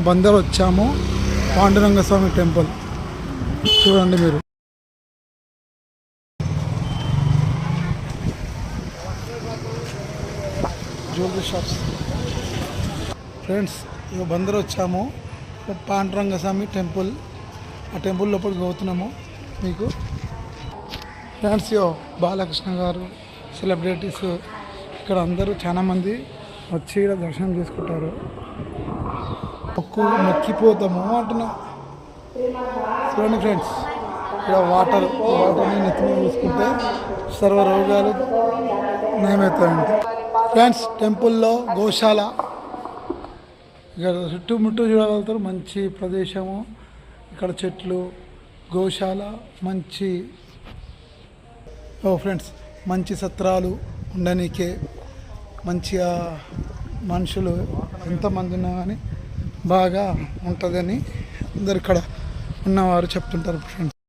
బందర్ వచ్చాము. పాండురంగ స్వామి టెంపుల్ చూడండి మీరు. Jewellery shops friends. ఇక బందర్ వచ్చాము, పాండురంగ స్వామి టెంపుల్. ఆ టెంపుల్ లోపలికి పోతున్నాము మీకు ఫ్రెండ్స్. బాలకృష్ణ గారు, సెలబ్రిటీస్ ఇక్కడ అందరూ చాలామంది వచ్చి ఇక్కడ దర్శనం చేసుకుంటారు. మొక్కిపోతాము అంటున్నా. చూడండి ఫ్రెండ్స్, ఇక్కడ వాటర్ని నెత్తిన చూసుకుంటే సర్వ రోగాలు నయమవుతాయండి ఫ్రెండ్స్. టెంపుల్లో గోశాల ఇక్కడ చుట్టుముట్టు చూడగలుగుతారు. మంచి ప్రదేశము, ఇక్కడ చెట్లు, గోశాల, మంచి ఫ్రెండ్స్ మంచి సత్రాలు ఉండనీకే. మంచిగా మనుషులు ఎంతమంది ఉన్నా కానీ బాగా ఉంటుందని అందరు ఇక్కడ ఉన్నవారు చెప్తుంటారు ఫ్రెండ్స్.